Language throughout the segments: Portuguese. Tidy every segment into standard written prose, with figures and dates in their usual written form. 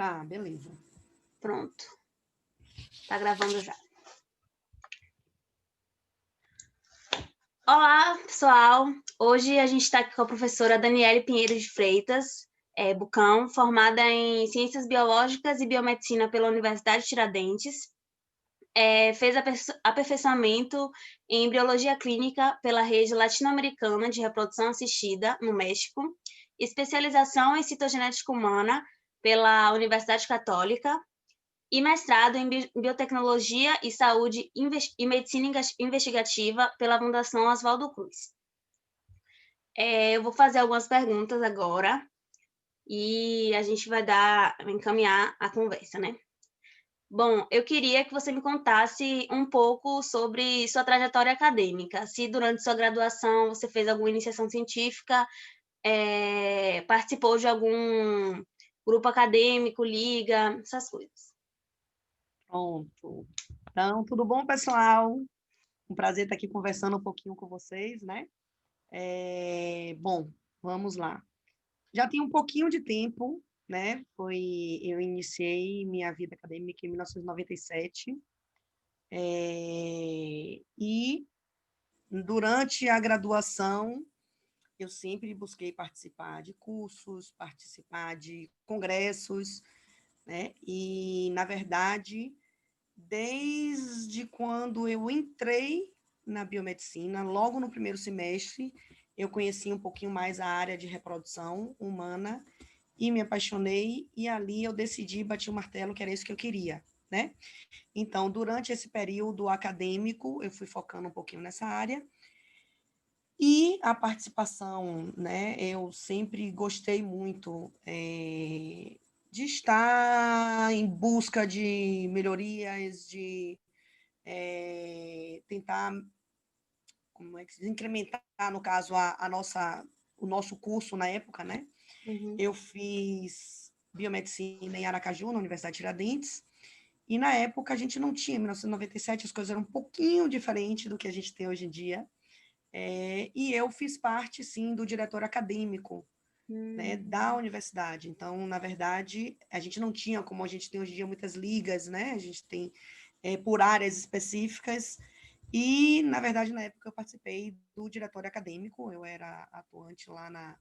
Tá, beleza. Pronto. Tá gravando já. Olá, pessoal. Hoje a gente está aqui com a professora Daniele Pinheiro de Freitas, Bucão, formada em Ciências Biológicas e Biomedicina pela Universidade Tiradentes. Fez aperfeiçoamento em Embriologia Clínica pela Rede Latino-Americana de Reprodução Assistida, no México. Especialização em Citogenética Humana pela Universidade Católica. E mestrado em Biotecnologia e Saúde e Medicina Investigativa pela Fundação Oswaldo Cruz. Eu vou fazer algumas perguntas agora e a gente vai encaminhar a conversa, né? Bom, eu queria que você me contasse um pouco sobre sua trajetória acadêmica. Se durante sua graduação você fez alguma iniciação científica, participou de algum grupo acadêmico, liga, essas coisas. Pronto. Então, tudo bom, pessoal? Um prazer estar aqui conversando um pouquinho com vocês, né? Bom, vamos lá. Já tem um pouquinho de tempo, né? Eu iniciei minha vida acadêmica em 1997. E durante a graduação, eu sempre busquei participar de cursos, participar de congressos, né? E, na verdade, desde quando eu entrei na biomedicina, logo no primeiro semestre, eu conheci um pouquinho mais a área de reprodução humana e me apaixonei, e ali eu decidi, bati o martelo, que era isso que eu queria, né? Então, durante esse período acadêmico, eu fui focando um pouquinho nessa área, e a participação, né? Eu sempre gostei muito de estar em busca de melhorias, de tentar, como é que se diz, incrementar, no caso, o nosso curso na época, né? Uhum. Eu fiz biomedicina em Aracaju, na Universidade Tiradentes, e na época a gente não tinha, em 1997, as coisas eram um pouquinho diferentes do que a gente tem hoje em dia, e eu fiz parte, sim, do diretor acadêmico, né, da universidade. Então, na verdade, a gente não tinha, como a gente tem hoje em dia, muitas ligas, né? A gente tem por áreas específicas, e, na verdade, na época eu participei do diretório acadêmico, eu era atuante lá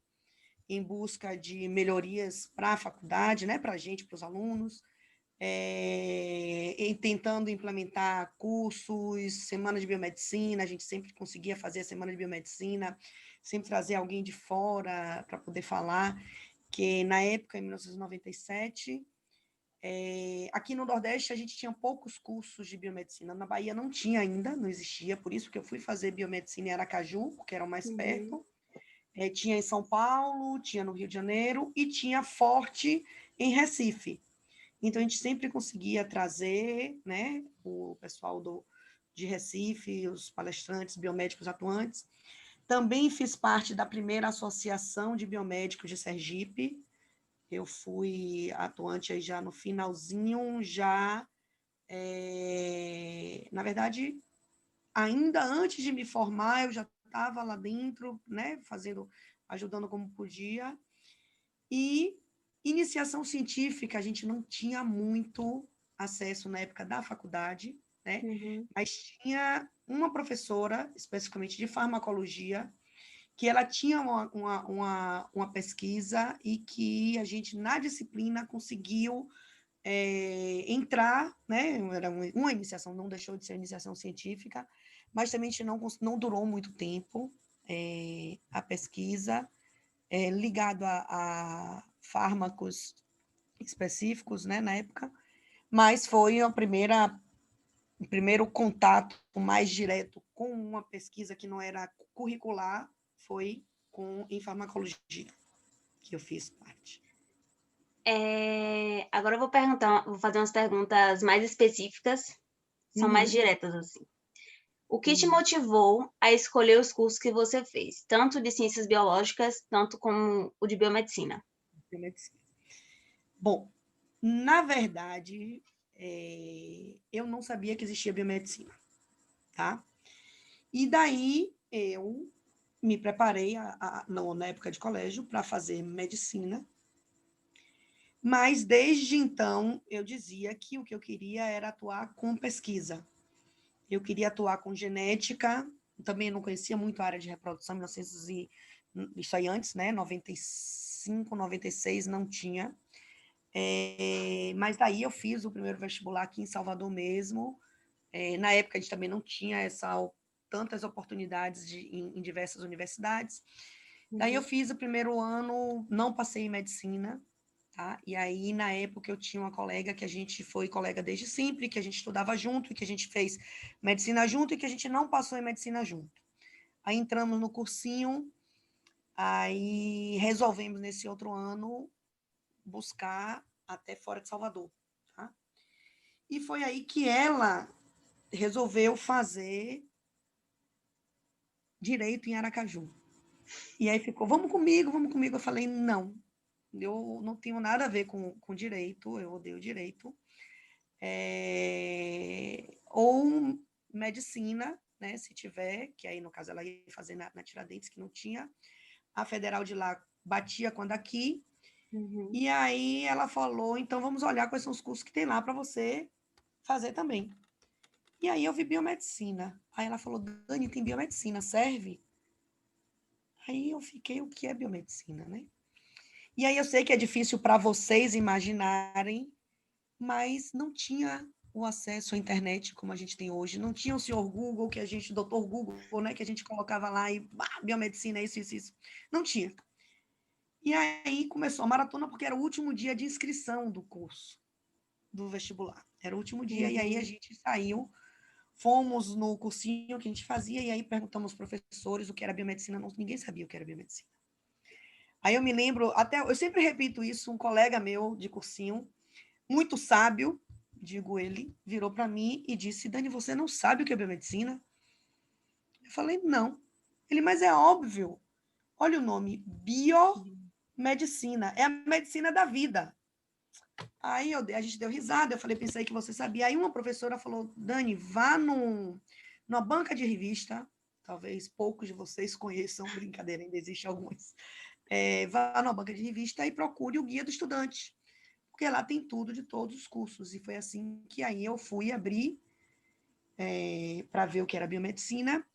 em busca de melhorias para a faculdade, né, para a gente, para os alunos, tentando implementar cursos, semana de biomedicina, a gente sempre conseguia fazer a semana de biomedicina, sempre trazer alguém de fora para poder falar, que na época, em 1997, aqui no Nordeste a gente tinha poucos cursos de biomedicina, na Bahia não tinha ainda, não existia, por isso que eu fui fazer biomedicina em Aracaju, porque era o mais perto, tinha em São Paulo, tinha no Rio de Janeiro e tinha forte em Recife. Então, a gente sempre conseguia trazer, né, o pessoal de Recife, os palestrantes, biomédicos atuantes. Também fiz parte da primeira associação de biomédicos de Sergipe. Eu fui atuante aí já no finalzinho, na verdade, ainda antes de me formar, eu já estava lá dentro, né, ajudando como podia. E iniciação científica, a gente não tinha muito acesso na época da faculdade, né? Mas tinha uma professora, especificamente de farmacologia, que ela tinha uma pesquisa e que a gente, na disciplina, conseguiu entrar, né? Era uma iniciação, não deixou de ser iniciação científica, mas também a gente não durou muito tempo a pesquisa, ligado a fármacos específicos, né, na época, mas foi o primeiro contato mais direto com uma pesquisa que não era curricular, foi em farmacologia, que eu fiz parte. Agora eu vou fazer umas perguntas mais específicas, são mais diretas, assim. O que te motivou a escolher os cursos que você fez, tanto de ciências biológicas, tanto como o de biomedicina? Bom, na verdade, eu não sabia que existia biomedicina, tá? E daí eu me preparei na época de colégio para fazer medicina. Mas, desde então, eu dizia que o que eu queria era atuar com pesquisa. Eu queria atuar com genética, também não conhecia muito a área de reprodução, 1900 isso aí antes, né? 95, 96 não tinha. Mas daí eu fiz o primeiro vestibular aqui em Salvador mesmo. Na época a gente também não tinha tantas oportunidades em diversas universidades. Daí eu fiz o primeiro ano, não passei em medicina, tá? E aí, na época, eu tinha uma colega que a gente foi colega desde sempre, que a gente estudava junto, e que a gente fez medicina junto, e que a gente não passou em medicina junto. Aí entramos no cursinho, aí resolvemos, nesse outro ano, buscar até fora de Salvador, tá? E foi aí que ela resolveu fazer direito em Aracaju. E aí ficou, vamos comigo, vamos comigo. Eu falei, não, eu não tenho nada a ver com direito, eu odeio direito. Ou medicina, né, se tiver, que aí, no caso, ela ia fazer na Tiradentes, que não tinha. A federal de lá batia com a daqui. E aí ela falou, então vamos olhar quais são os cursos que tem lá para você fazer também. E aí eu vi biomedicina. Aí ela falou, Dani, tem biomedicina, serve? Aí eu fiquei, o que é biomedicina, né? E aí eu sei que é difícil para vocês imaginarem, mas não tinha o acesso à internet como a gente tem hoje, não tinha o senhor Google, que a gente, o doutor Google, né, que a gente colocava lá e biomedicina, isso. Não tinha. E aí começou a maratona, porque era o último dia de inscrição do curso, do vestibular. Era o último dia, e aí a gente saiu, fomos no cursinho que a gente fazia, e aí perguntamos aos professores o que era biomedicina, ninguém sabia o que era biomedicina. Aí eu me lembro, até eu sempre repito isso, um colega meu de cursinho, muito sábio, digo ele, virou para mim e disse, Dani, você não sabe o que é biomedicina? Eu falei, não. Ele, mas é óbvio. Olha o nome, biomedicina, é a medicina da vida. Aí a gente deu risada, eu falei, pensei que você sabia. Aí uma professora falou, Dani, vá numa banca de revista, talvez poucos de vocês conheçam, brincadeira, ainda existe alguns. Vá numa banca de revista e procure o guia do estudante, porque lá tem tudo de todos os cursos. E foi assim que aí eu fui abrir para ver o que era biomedicina,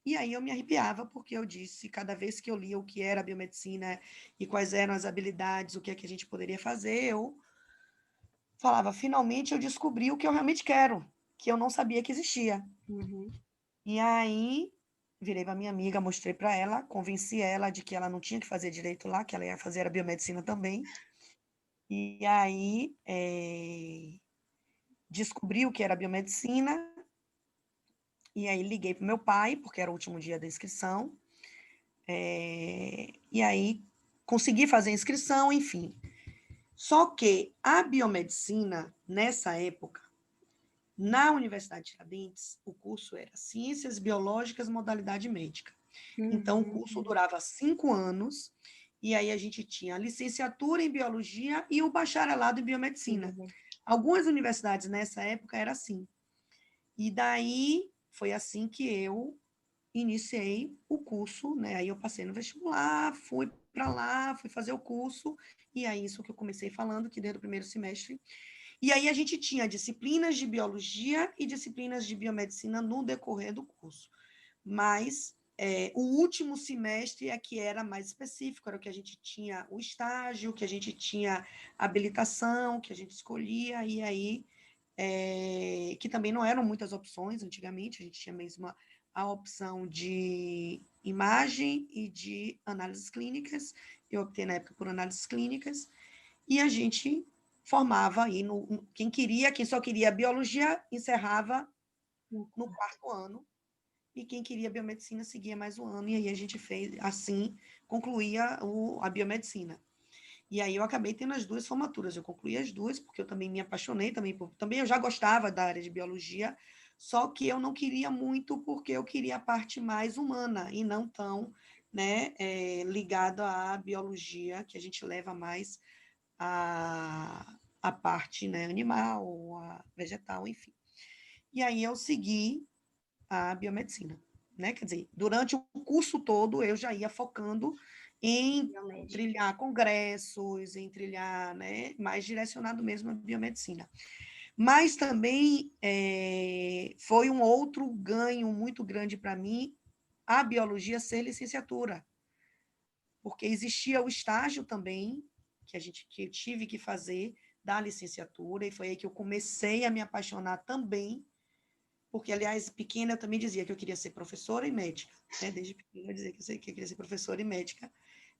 e aí eu me arrepiava, porque eu disse, cada vez que eu lia o que era biomedicina e quais eram as habilidades, o que é que a gente poderia fazer, eu falava, finalmente eu descobri o que eu realmente quero, que eu não sabia que existia. E aí virei para minha amiga, mostrei para ela, convenci ela de que ela não tinha que fazer direito lá, que ela ia fazer a biomedicina também. E aí descobri o que era biomedicina, e aí liguei para o meu pai, porque era o último dia da inscrição, e aí consegui fazer a inscrição, enfim. Só que a biomedicina, nessa época, na Universidade de Tiradentes, o curso era Ciências Biológicas, Modalidade Médica. Então, o curso durava 5 anos, e aí a gente tinha a licenciatura em Biologia e o bacharelado em Biomedicina. Algumas universidades nessa época era assim. E daí foi assim que eu iniciei o curso, né? Aí eu passei no vestibular, fui para lá, fui fazer o curso, e aí isso que eu comecei falando, que desde o primeiro semestre. E aí a gente tinha disciplinas de biologia e disciplinas de biomedicina no decorrer do curso. Mas o último semestre é que era mais específico, era o que a gente tinha o estágio, que a gente tinha habilitação, que a gente escolhia, e aí que também não eram muitas opções antigamente, a gente tinha mesmo a opção de imagem e de análises clínicas, eu optei na época por análises clínicas, e a gente formava aí, quem só queria biologia, encerrava no 4º ano, e quem queria biomedicina seguia mais um ano, e aí a gente fez, assim, concluía a biomedicina. E aí eu acabei tendo as 2 formaturas, eu concluí as 2, porque eu também me apaixonei, também eu já gostava da área de biologia, só que eu não queria muito, porque eu queria a parte mais humana, e não tão, né, ligado à biologia, que a gente leva mais a parte, né, animal, a vegetal, enfim. E aí eu segui a biomedicina, né? Quer dizer, durante o curso todo eu já ia focando em Biomédica. trilhar congressos, em trilhar, né, mais direcionado mesmo à biomedicina. Mas também foi um outro ganho muito grande para mim a biologia ser licenciatura, porque existia o estágio também que eu tive que fazer da licenciatura, e foi aí que eu comecei a me apaixonar também, porque, aliás, pequena eu também dizia que eu queria ser professora e médica, né? Desde pequena eu dizia que eu queria ser professora e médica,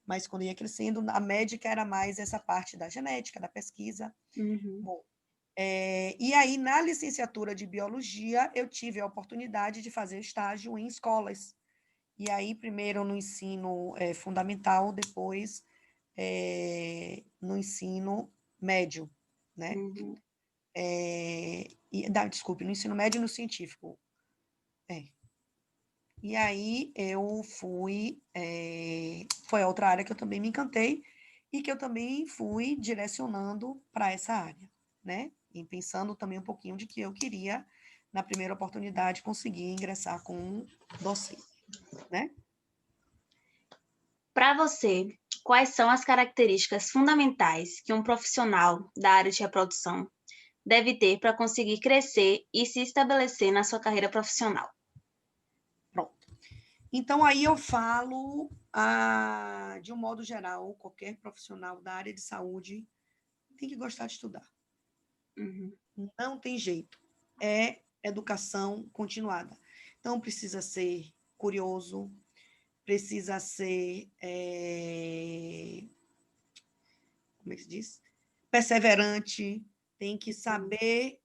mas quando ia crescendo, a médica era mais essa parte da genética, da pesquisa. Uhum. Bom, e aí, na licenciatura de biologia, eu tive a oportunidade de fazer estágio em escolas. E aí, primeiro no ensino fundamental, depois no ensino médio, né? Uhum. Desculpe, no ensino médio e no científico. E aí eu fui, foi outra área que eu também me encantei e que eu também fui direcionando para essa área, né? E pensando também um pouquinho de que eu queria, na primeira oportunidade, conseguir ingressar com docente, né? Para você, quais são as características fundamentais que um profissional da área de reprodução deve ter para conseguir crescer e se estabelecer na sua carreira profissional? Pronto. Então, aí eu falo, de um modo geral, qualquer profissional da área de saúde tem que gostar de estudar. Uhum. Não tem jeito. É educação continuada. Então, precisa ser curioso, precisa ser, como é que se diz? Perseverante, tem que saber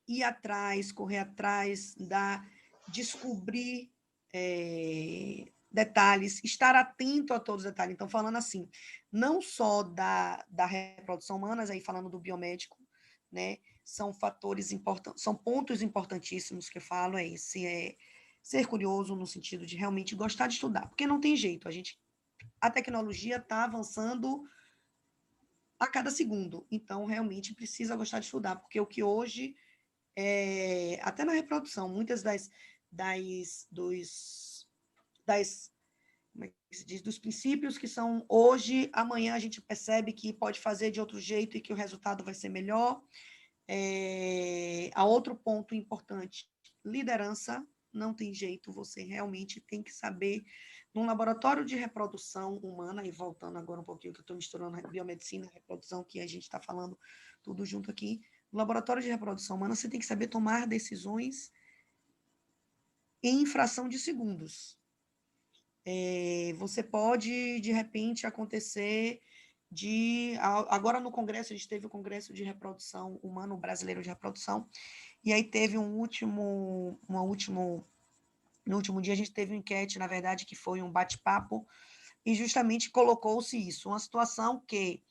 ir atrás, correr atrás, descobrir detalhes, estar atento a todos os detalhes. Então, falando assim, não só da reprodução humana, mas aí falando do biomédico, né? São fatores importantes, são pontos importantíssimos que eu falo, ser curioso no sentido de realmente gostar de estudar, porque não tem jeito, a tecnologia está avançando a cada segundo, então realmente precisa gostar de estudar, porque o que hoje até na reprodução, muitas das como é que se diz, dos princípios que são hoje, amanhã a gente percebe que pode fazer de outro jeito e que o resultado vai ser melhor. A outro ponto importante, liderança, não tem jeito, você realmente tem que saber, num laboratório de reprodução humana, e voltando agora um pouquinho, que eu estou misturando biomedicina e reprodução, que a gente está falando tudo junto aqui, no laboratório de reprodução humana, você tem que saber tomar decisões em fração de segundos. Você pode, de repente, acontecer agora no Congresso, a gente teve o Congresso de Reprodução Humana, o Brasileiro de Reprodução, e aí teve no último dia a gente teve uma enquete, na verdade, que foi um bate-papo, e justamente colocou-se isso, uma situação que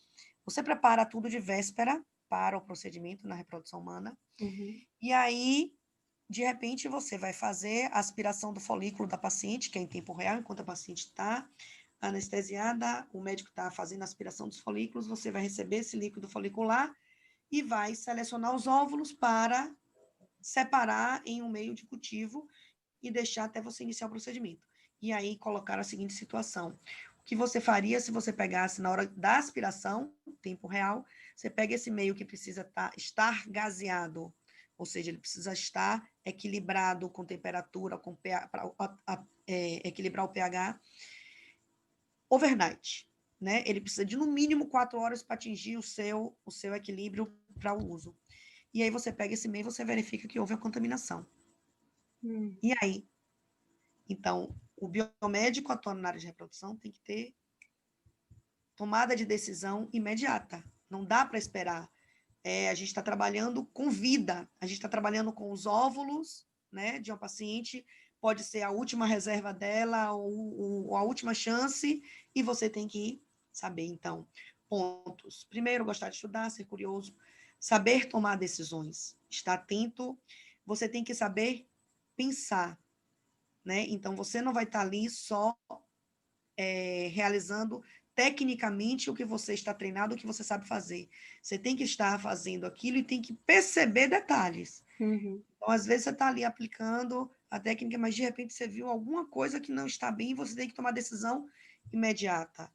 você prepara tudo de véspera para o procedimento na reprodução humana, Uhum. e aí, de repente, você vai fazer a aspiração do folículo da paciente, que é em tempo real, enquanto a paciente está anestesiada, o médico está fazendo a aspiração dos folículos, você vai receber esse líquido folicular e vai selecionar os óvulos para separar em um meio de cultivo e deixar até você iniciar o procedimento. E aí colocar a seguinte situação: o que você faria se você pegasse na hora da aspiração, tempo real, você pega esse meio que precisa estar gaseado, ou seja, ele precisa estar equilibrado com temperatura, com pH, para equilibrar o pH, overnight, né? Ele precisa de no mínimo 4 horas para atingir o seu equilíbrio para o uso. E aí você pega esse meio e você verifica que houve a contaminação. E aí? Então, o biomédico atuando na área de reprodução tem que ter tomada de decisão imediata. Não dá para esperar. A gente está trabalhando com vida, a gente está trabalhando com os óvulos, né, de uma paciente, pode ser a última reserva dela ou a última chance, e você tem que saber, então, pontos. Primeiro, gostar de estudar, ser curioso, saber tomar decisões, estar atento, você tem que saber pensar, né? Então, você não vai estar ali só realizando tecnicamente o que você está treinado, o que você sabe fazer. Você tem que estar fazendo aquilo e tem que perceber detalhes. Uhum. Então, às vezes, você está ali aplicando a técnica, mas de repente você viu alguma coisa que não está bem e você tem que tomar decisão imediata.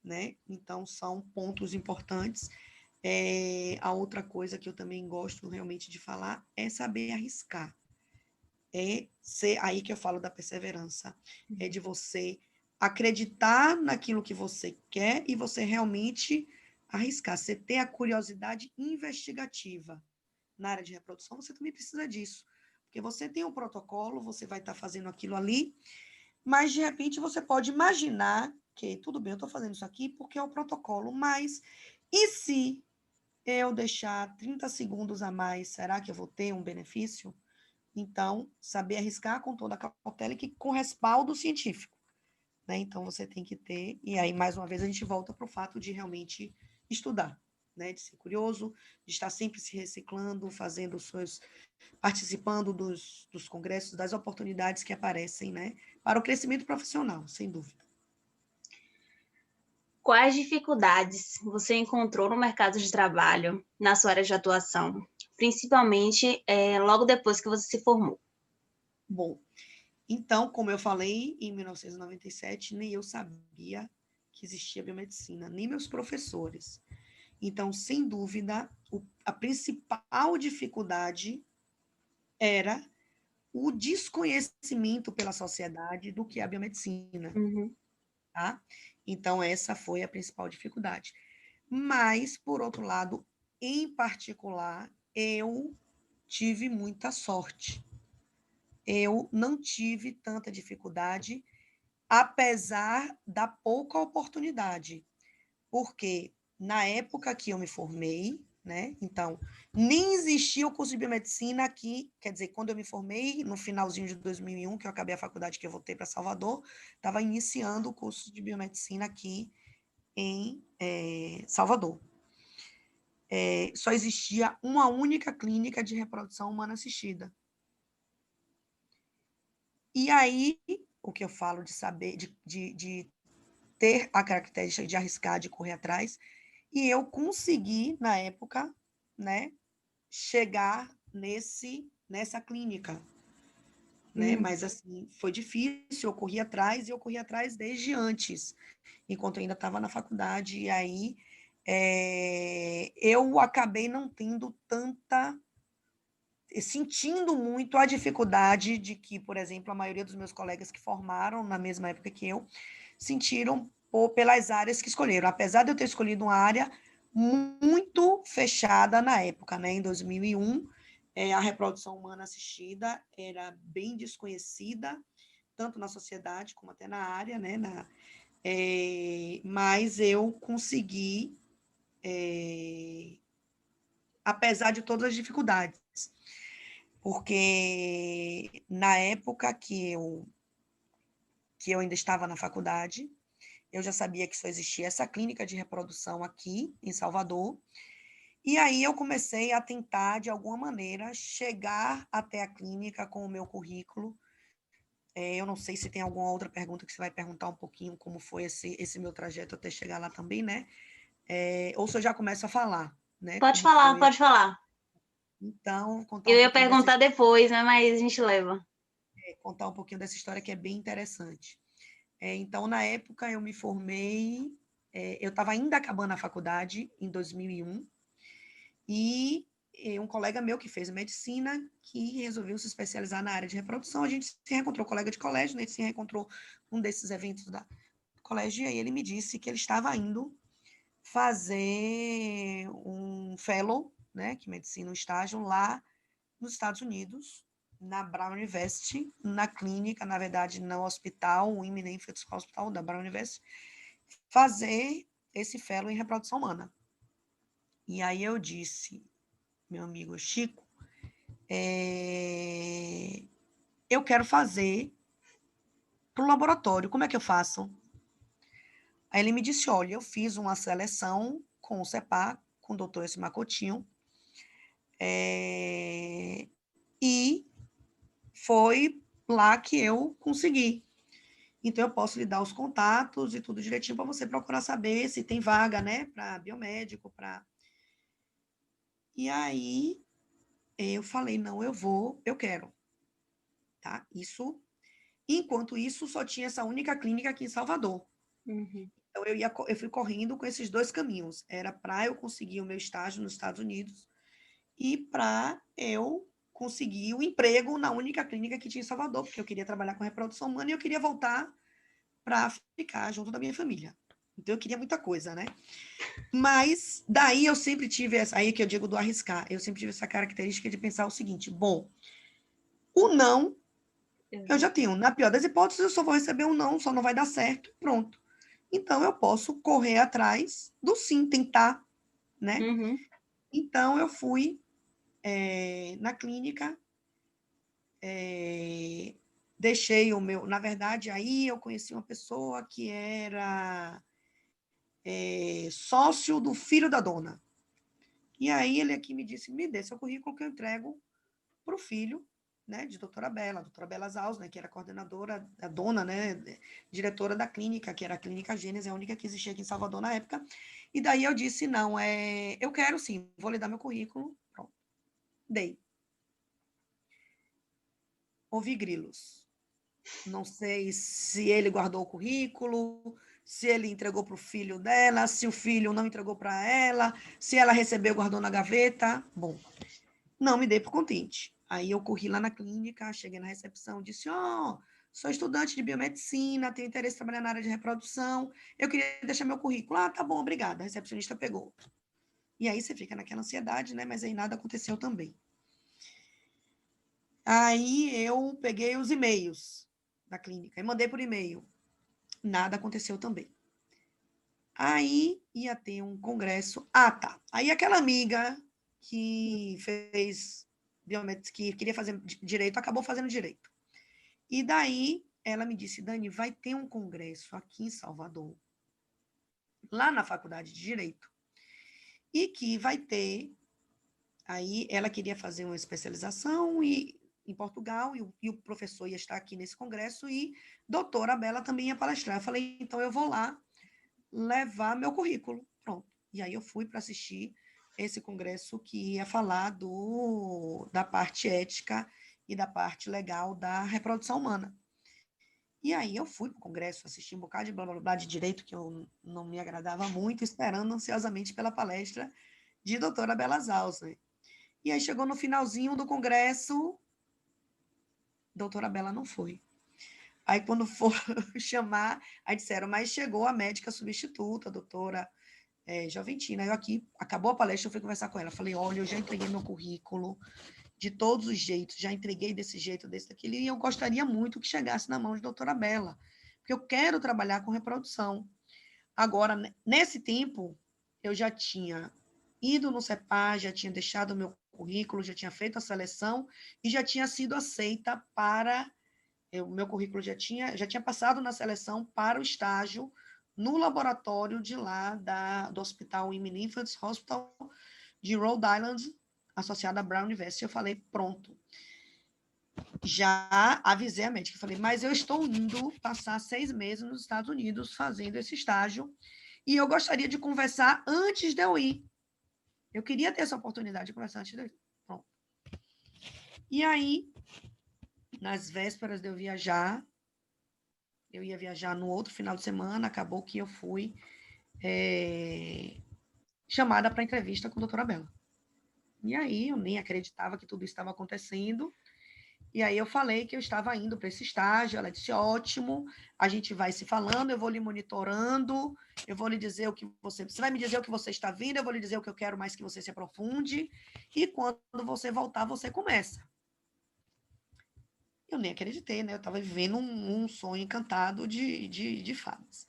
né? Então, são pontos importantes. A outra coisa que eu também gosto realmente de falar é saber arriscar. É ser aí que eu falo da perseverança. É de você acreditar naquilo que você quer e você realmente arriscar. Você ter a curiosidade investigativa. Na área de reprodução, você também precisa disso. Porque você tem um protocolo, você vai estar fazendo aquilo ali, mas de repente você pode imaginar que, tudo bem, eu estou fazendo isso aqui porque é o protocolo, mas e se eu deixar 30 segundos a mais, será que eu vou ter um benefício? Então, saber arriscar com toda a cautela e com respaldo científico, né? Então, você tem que ter, e aí, mais uma vez, a gente volta para o fato de realmente estudar, né? De ser curioso, de estar sempre se reciclando, fazendo os seus, participando dos congressos, das oportunidades que aparecem, né? Para o crescimento profissional, sem dúvida. Quais dificuldades você encontrou no mercado de trabalho, na sua área de atuação, principalmente logo depois que você se formou? Bom, então, como eu falei, em 1997, nem eu sabia que existia biomedicina, nem meus professores. Então, sem dúvida, a principal dificuldade era o desconhecimento pela sociedade do que é a biomedicina, Uhum. tá? Então, essa foi a principal dificuldade. Mas, por outro lado, em particular, eu tive muita sorte. Eu não tive tanta dificuldade, apesar da pouca oportunidade, porque na época que eu me formei, né, então, nem existia o curso de biomedicina aqui, quer dizer, quando eu me formei, no finalzinho de 2001, que eu acabei a faculdade, que eu voltei para Salvador, estava iniciando o curso de biomedicina aqui em Salvador. Só existia uma única clínica de reprodução humana assistida. E aí, o que eu falo de saber, de ter a característica de arriscar, de correr atrás, e eu consegui, na época, né, chegar nessa clínica, né? Mas, assim, foi difícil, eu corri atrás, e eu corri atrás desde antes, enquanto eu ainda estava na faculdade, e aí eu acabei não tendo tanta sentindo muito a dificuldade de que, por exemplo, a maioria dos meus colegas que formaram na mesma época que eu, sentiram pelas áreas que escolheram. Apesar de eu ter escolhido uma área muito fechada na época, né? Em 2001, a reprodução humana assistida era bem desconhecida, tanto na sociedade como até na área, né? Mas eu consegui, apesar de todas as dificuldades, porque na época que eu ainda estava na faculdade, eu já sabia que só existia essa clínica de reprodução aqui em Salvador, e aí eu comecei a tentar, de alguma maneira, chegar até a clínica com o meu currículo. Eu não sei se tem alguma outra pergunta que você vai perguntar um pouquinho como foi esse meu trajeto até chegar lá também, né? Ou se eu já começo a falar, né? Pode Como falar, foi. pode falar. Então, Eu ia perguntar depois, né? Mas a gente leva. contar um pouquinho dessa história que é bem interessante. Então, na época, eu me formei, eu estava ainda acabando a faculdade, em 2001, e um colega meu que fez medicina, que resolveu se especializar na área de reprodução, a gente se reencontrou, colega de colégio, né? A gente se reencontrou num desses eventos do colégio, e aí ele me disse que ele estava indo fazer um fellow, né, que medicina, um estágio lá nos Estados Unidos, na Brown University, na clínica, na verdade, no hospital, o Women Infants Hospital da Brown University, fazer esse fellow em reprodução humana. E aí eu disse, meu amigo Chico, eu quero fazer para o laboratório, como é que eu faço? Aí ele me disse, olha, eu fiz uma seleção com o CEPA, com o doutor Esmar Coutinho, e foi lá que eu consegui. Então, eu posso lhe dar os contatos e tudo direitinho para você procurar saber se tem vaga, né, para biomédico, para... E aí, eu falei, não, eu quero, tá? Enquanto isso, só tinha essa única clínica aqui em Salvador. Uhum. Então, eu fui correndo com esses dois caminhos. Era para eu conseguir o meu estágio nos Estados Unidos e para eu conseguir o emprego na única clínica que tinha em Salvador, porque eu queria trabalhar com reprodução humana e eu queria voltar para ficar junto da minha família. Então, eu queria muita coisa, né? Mas daí eu sempre tive, aí que eu digo do arriscar, eu sempre tive essa característica de pensar o seguinte, bom, o não, eu já tenho, na pior das hipóteses, eu só vou receber um não, só não vai dar certo, pronto. Então, eu posso correr atrás do sim, tentar, né? Uhum. Então, eu fui na clínica, deixei o meu... Na verdade, aí eu conheci uma pessoa que era sócio do filho da dona. E aí ele aqui me disse, me dê seu currículo que eu entrego para o filho, né, de doutora Bela Zaus, né, que era coordenadora, a dona, né, diretora da clínica, que era a Clínica Gênesis, a única que existia aqui em Salvador na época. E daí eu disse, não, eu quero sim, vou lhe dar meu currículo. Pronto, dei. Ouvi grilos. Não sei se ele guardou o currículo, se ele entregou para o filho dela, se o filho não entregou para ela, se ela recebeu e guardou na gaveta. Bom, não me dei por contente. Aí eu corri lá na clínica, cheguei na recepção, disse, sou estudante de biomedicina, tenho interesse em trabalhar na área de reprodução, eu queria deixar meu currículo. Ah, tá bom, obrigada. A recepcionista pegou. E aí você fica naquela ansiedade, né? Mas aí nada aconteceu também. Aí eu peguei os e-mails da clínica e mandei por e-mail. Nada aconteceu também. Aí ia ter um congresso. Ah, tá. Aí aquela amiga que fez que queria fazer direito, acabou fazendo direito. E daí ela me disse, Dani, vai ter um congresso aqui em Salvador, lá na Faculdade de Direito, e que vai ter, aí ela queria fazer uma especialização em Portugal, e o professor ia estar aqui nesse congresso, e doutora Bela também ia palestrar. Eu falei, então eu vou lá levar meu currículo. Pronto. E aí eu fui para assistir esse congresso que ia falar da parte ética e da parte legal da reprodução humana. E aí eu fui para o congresso, assisti um bocado de blá, blá, blá de direito, que eu não me agradava muito, esperando ansiosamente pela palestra de doutora Bela Zaus, né? E aí chegou no finalzinho do congresso, doutora Bela não foi. Aí quando for chamar, aí disseram, mas chegou a médica substituta, a doutora Joventina. Eu aqui, acabou a palestra, eu fui conversar com ela. Falei, olha, eu já entreguei meu currículo de todos os jeitos, já entreguei desse jeito, desse, daquele, e eu gostaria muito que chegasse na mão de doutora Bela, porque eu quero trabalhar com reprodução. Agora, nesse tempo, eu já tinha ido no CEPAR, já tinha deixado o meu currículo, já tinha feito a seleção e já tinha sido aceita para... O meu currículo já tinha passado na seleção para o estágio no laboratório de lá do Hospital Women Infants Hospital de Rhode Island, associado à Brown University. Eu falei, pronto. Já avisei a médica, falei, mas eu estou indo passar 6 meses nos Estados Unidos fazendo esse estágio e eu gostaria de conversar antes de eu ir. Eu queria ter essa oportunidade de conversar antes de eu ir. Pronto. E aí, nas vésperas de eu viajar, eu ia viajar no outro final de semana, acabou que eu fui chamada para entrevista com a doutora Bela. E aí eu nem acreditava que tudo estava acontecendo. E aí eu falei que eu estava indo para esse estágio. Ela disse, ótimo, a gente vai se falando, eu vou lhe monitorando, eu vou lhe dizer o que você vai me dizer o que você está vindo, eu vou lhe dizer o que eu quero mais que você se aprofunde, e quando você voltar, você começa. Eu nem acreditei, né? Eu estava vivendo um sonho encantado de fadas.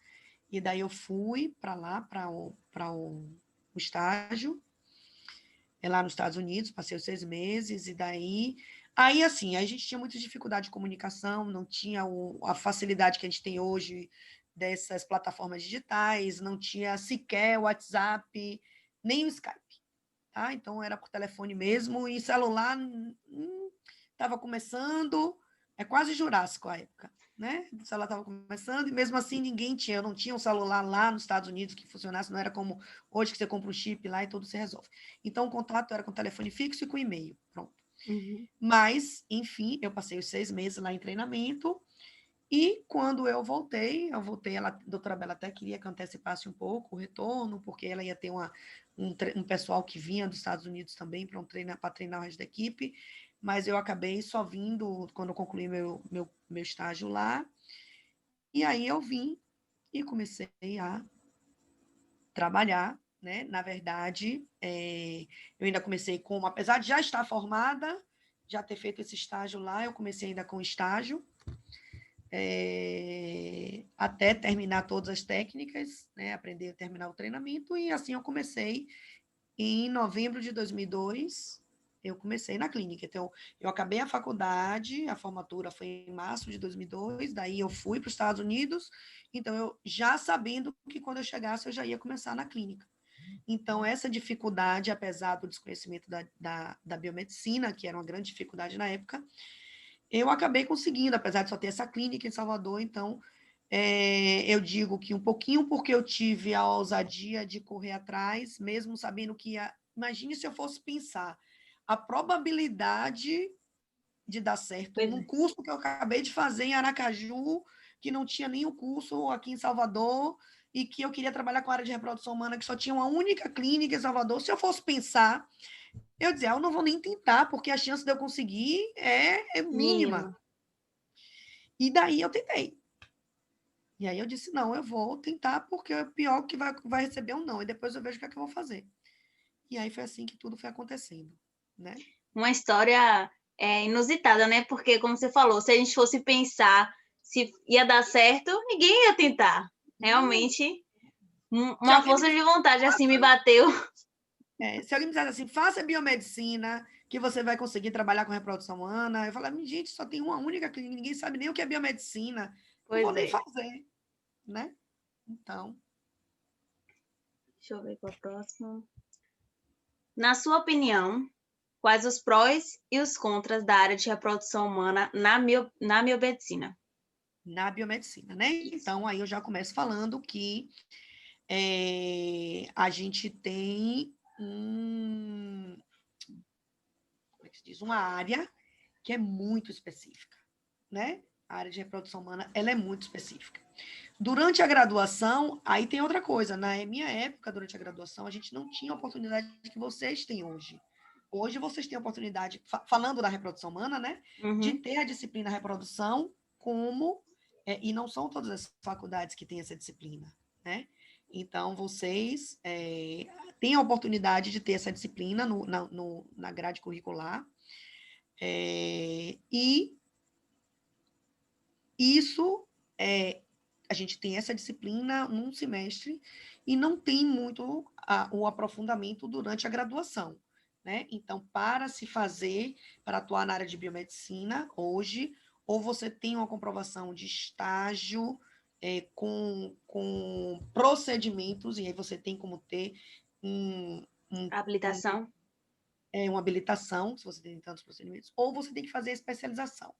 E daí eu fui para lá, para o estágio, lá nos Estados Unidos, passei os 6 meses, e daí... Aí, assim, a gente tinha muita dificuldade de comunicação, não tinha a facilidade que a gente tem hoje dessas plataformas digitais, não tinha sequer o WhatsApp, nem o Skype, tá? Então, era por telefone mesmo, e celular estava começando, é quase Jurássico a época, né? O celular estava começando, e mesmo assim ninguém tinha, eu não tinha um celular lá nos Estados Unidos que funcionasse, não era como hoje que você compra um chip lá e tudo se resolve. Então, o contato era com telefone fixo e com e-mail, pronto. Uhum. Mas, enfim, eu passei os 6 meses lá em treinamento, E quando eu voltei, a doutora Bela até queria que eu antecipasse um pouco o retorno, porque ela ia ter um pessoal que vinha dos Estados Unidos também para treinar o resto da equipe, mas eu acabei só vindo quando eu concluí meu estágio lá, e aí eu vim e comecei a trabalhar, né? Na verdade, eu ainda comecei apesar de já estar formada, já ter feito esse estágio lá, eu comecei ainda com estágio, até terminar todas as técnicas, né? Aprender a terminar o treinamento, e assim eu comecei em novembro de 2002, eu comecei na clínica. Então, eu acabei a faculdade, a formatura foi em março de 2002, daí eu fui para os Estados Unidos, então eu já sabendo que quando eu chegasse eu já ia começar na clínica. Então, essa dificuldade, apesar do desconhecimento da biomedicina, que era uma grande dificuldade na época, eu acabei conseguindo, apesar de só ter essa clínica em Salvador. Então, eu digo que um pouquinho porque eu tive a ousadia de correr atrás, mesmo sabendo que imagine se eu fosse pensar a probabilidade de dar certo Pois num é. curso que eu acabei de fazer em Aracaju, que não tinha nenhum curso aqui em Salvador, e que eu queria trabalhar com a área de reprodução humana, que só tinha uma única clínica em Salvador. Se eu fosse pensar, eu dizia, eu não vou nem tentar, porque a chance de eu conseguir é mínima. Mínimo. E daí eu tentei. E aí eu disse, não, eu vou tentar, porque é pior que vai receber um não, e depois eu vejo o que é que eu vou fazer. E aí foi assim que tudo foi acontecendo, né? Uma história inusitada, né? Porque, como você falou, se a gente fosse pensar se ia dar certo, ninguém ia tentar. Não. Realmente, Se uma alguém me força de vontade assim me faça, bateu. se alguém me dissesse assim, faça biomedicina, que você vai conseguir trabalhar com reprodução humana, eu falava, gente, só tem uma única clínica, ninguém sabe nem o que é biomedicina, não vou Pois nem é. fazer, né? Então, Deixa eu ver qual é o próximo. Na sua opinião, quais os prós e os contras da área de reprodução humana na biomedicina? na biomedicina, né? Isso. Então, aí eu já começo falando que a gente tem como é que se diz? Uma área que é muito específica, né? A área de reprodução humana, ela é muito específica. Durante a graduação, aí tem outra coisa. Na minha época, durante a graduação, a gente não tinha a oportunidade que vocês têm hoje. Hoje vocês têm a oportunidade, falando da reprodução humana, né? De Uhum. ter a disciplina reprodução como... e não são todas as faculdades que têm essa disciplina, né? Então, vocês têm a oportunidade de ter essa disciplina na grade curricular. E isso a gente tem essa disciplina num semestre e não tem muito o aprofundamento durante a graduação, né? Então, para se fazer, para atuar na área de biomedicina hoje, ou você tem uma comprovação de estágio com procedimentos, e aí você tem como ter um, um, um, Habilitação? uma habilitação, se você tem tantos procedimentos, ou você tem que fazer a especialização,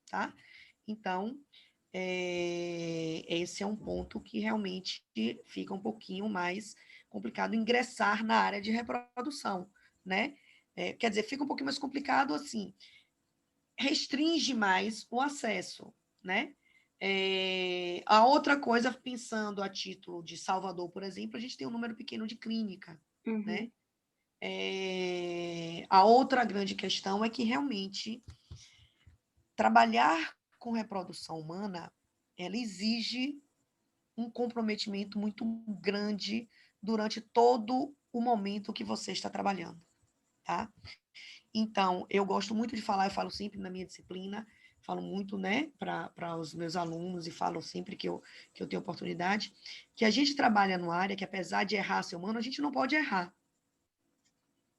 tá? Então, esse é um ponto que realmente fica um pouquinho mais complicado ingressar na área de reprodução, né? Quer dizer, fica um pouquinho mais complicado assim, restringe mais o acesso, né? A outra coisa, pensando a título de Salvador, por exemplo, a gente tem um número pequeno de clínica, né? Uhum. A outra grande questão é que realmente trabalhar com reprodução humana, ela exige um comprometimento muito grande durante todo o momento que você está trabalhando, tá? Então, eu gosto muito de falar, eu falo sempre na minha disciplina, falo muito, né, para os meus alunos e falo sempre que eu tenho oportunidade, que a gente trabalha numa área que, apesar de errar ser humano, a gente não pode errar,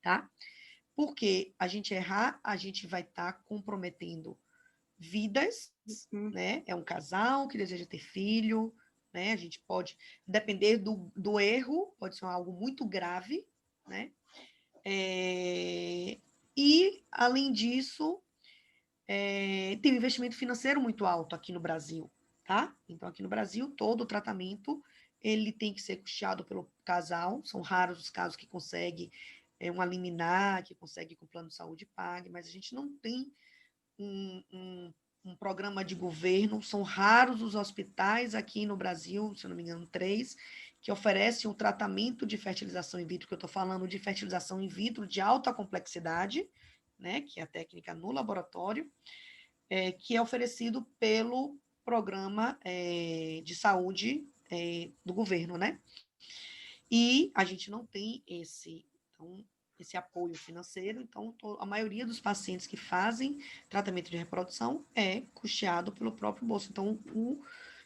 tá? Porque a gente errar, a gente vai estar comprometendo vidas, Uhum. né? É um casal que deseja ter filho, né? A gente pode depender do erro, pode ser algo muito grave, né? E, além disso, tem um investimento financeiro muito alto aqui no Brasil, tá? Então, aqui no Brasil, todo o tratamento ele tem que ser custeado pelo casal. São raros os casos que consegue uma liminar, que consegue com o plano de saúde pague, mas a gente não tem um um programa de governo, são raros os hospitais aqui no Brasil, se eu não me engano, 3, que oferecem um tratamento de fertilização in vitro, que eu estou falando de fertilização in vitro de alta complexidade, né, que é a técnica no laboratório, que é oferecido pelo programa de saúde do governo, né? E a gente não tem esse apoio financeiro, então a maioria dos pacientes que fazem tratamento de reprodução é custeado pelo próprio bolso. Então, o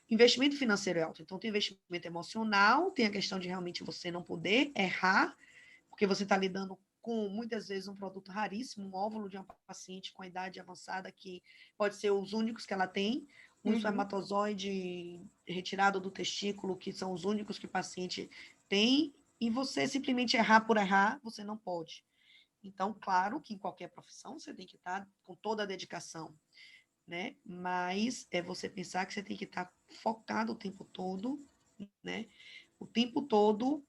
investimento financeiro é alto. Então, tem investimento emocional, tem a questão de realmente você não poder errar, porque você está lidando com, muitas vezes, um produto raríssimo, um óvulo de uma paciente com a idade avançada, que pode ser os únicos que ela tem, um espermatozoide retirado do testículo, que são os únicos que o paciente tem, e você simplesmente errar por errar, você não pode. Então, claro que em qualquer profissão você tem que estar com toda a dedicação, né? Mas é você pensar que você tem que estar focado o tempo todo, né? O tempo todo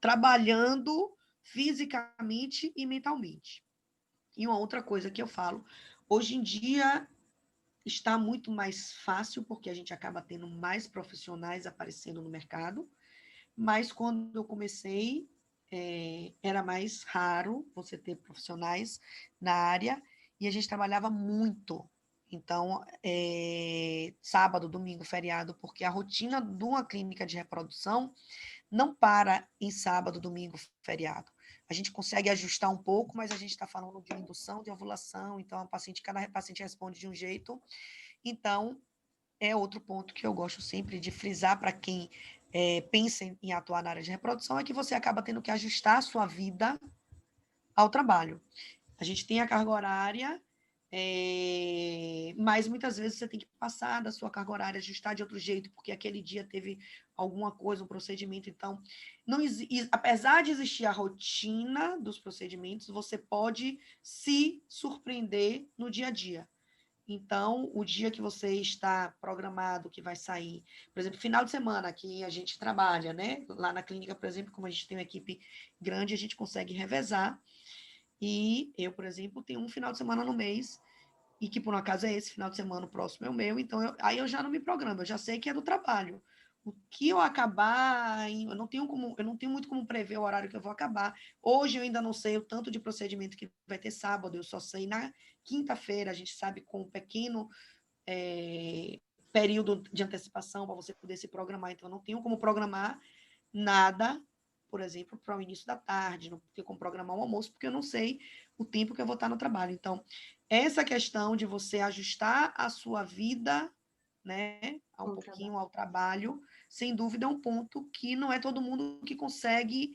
trabalhando fisicamente e mentalmente. E uma outra coisa que eu falo, hoje em dia está muito mais fácil, porque a gente acaba tendo mais profissionais aparecendo no mercado, mas quando eu comecei, era mais raro você ter profissionais na área, e a gente trabalhava muito. Então, sábado, domingo, feriado, porque a rotina de uma clínica de reprodução não para em sábado, domingo, feriado. A gente consegue ajustar um pouco, mas a gente está falando de indução de ovulação, então cada paciente responde de um jeito. Então, é outro ponto que eu gosto sempre de frisar para quem pensa em atuar na área de reprodução, é que você acaba tendo que ajustar a sua vida ao trabalho. A gente tem a carga horária, mas muitas vezes você tem que passar da sua carga horária, ajustar de outro jeito, porque aquele dia teve alguma coisa, um procedimento. Então, apesar de existir a rotina dos procedimentos, você pode se surpreender no dia a dia. Então, o dia que você está programado, que vai sair, por exemplo, final de semana, que a gente trabalha, né? Lá na clínica, por exemplo, como a gente tem uma equipe grande, a gente consegue revezar. E eu, por exemplo, tenho um final de semana no mês, e que por um acaso é esse final de semana, o próximo é o meu, então aí eu já não me programo, eu já sei que é do trabalho. O que eu acabar, eu não tenho muito como prever o horário que eu vou acabar. Hoje eu ainda não sei o tanto de procedimento que vai ter sábado, eu só sei na quinta-feira, a gente sabe com um pequeno período de antecipação para você poder se programar, então eu não tenho como programar nada, por exemplo, para o início da tarde, não tenho como programar um almoço, porque eu não sei o tempo que eu vou estar no trabalho. Então, essa questão de você ajustar a sua vida, né, um pouquinho ao trabalho, sem dúvida é um ponto que não é todo mundo que consegue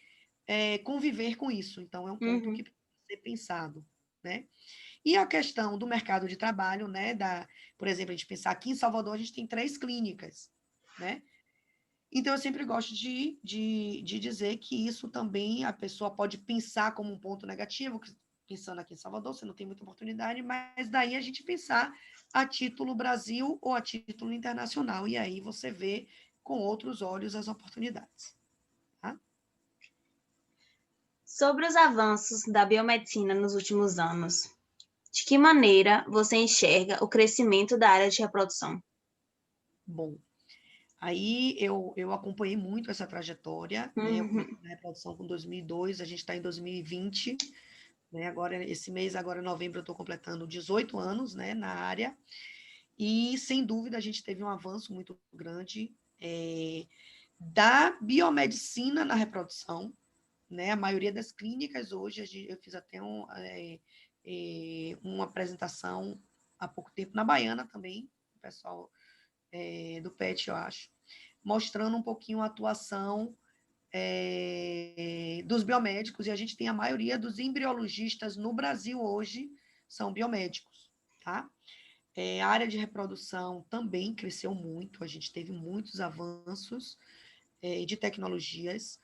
conviver com isso. Então, é um ponto que precisa ser pensado, né? E a questão do mercado de trabalho, né, por exemplo, a gente pensar aqui em Salvador, a gente tem 3 clínicas, né? Então, eu sempre gosto de dizer que isso também a pessoa pode pensar como um ponto negativo, pensando aqui em Salvador, você não tem muita oportunidade, mas daí a gente pensar a título Brasil ou a título internacional, e aí você vê com outros olhos as oportunidades. Tá? Sobre os avanços da biomedicina nos últimos anos, de que maneira você enxerga o crescimento da área de reprodução? Bom, aí eu acompanhei muito essa trajetória, né? Eu comecei na reprodução com 2002, a gente está em 2020, né? Agora, esse mês, agora em novembro, eu estou completando 18 anos, né, na área, e, sem dúvida, a gente teve um avanço muito grande da biomedicina na reprodução, né? A maioria das clínicas hoje, eu fiz até uma apresentação há pouco tempo na Baiana também, o pessoal do PET, eu acho, mostrando um pouquinho a atuação dos biomédicos, e a gente tem a maioria dos embriologistas no Brasil hoje são biomédicos, tá? A área de reprodução também cresceu muito, a gente teve muitos avanços de tecnologias,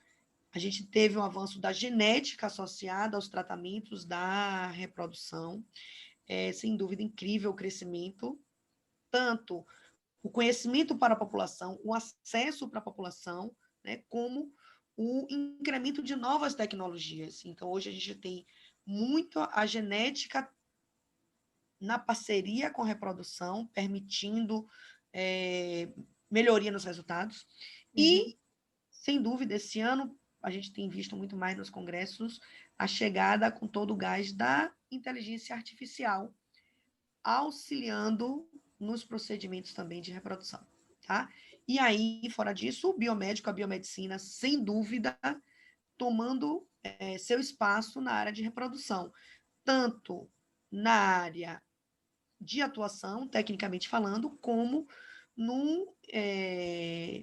a gente teve um avanço da genética associada aos tratamentos da reprodução, sem dúvida incrível o crescimento, tanto o conhecimento para a população, o acesso para a população, né, como o incremento de novas tecnologias. Então, hoje a gente tem muito a genética na parceria com a reprodução, permitindo melhoria nos resultados. E, sem dúvida, esse ano a gente tem visto muito mais nos congressos a chegada com todo o gás da inteligência artificial, auxiliando nos procedimentos também de reprodução, tá? E aí, fora disso, o biomédico, a biomedicina, sem dúvida, tomando seu espaço na área de reprodução, tanto na área de atuação, tecnicamente falando, como no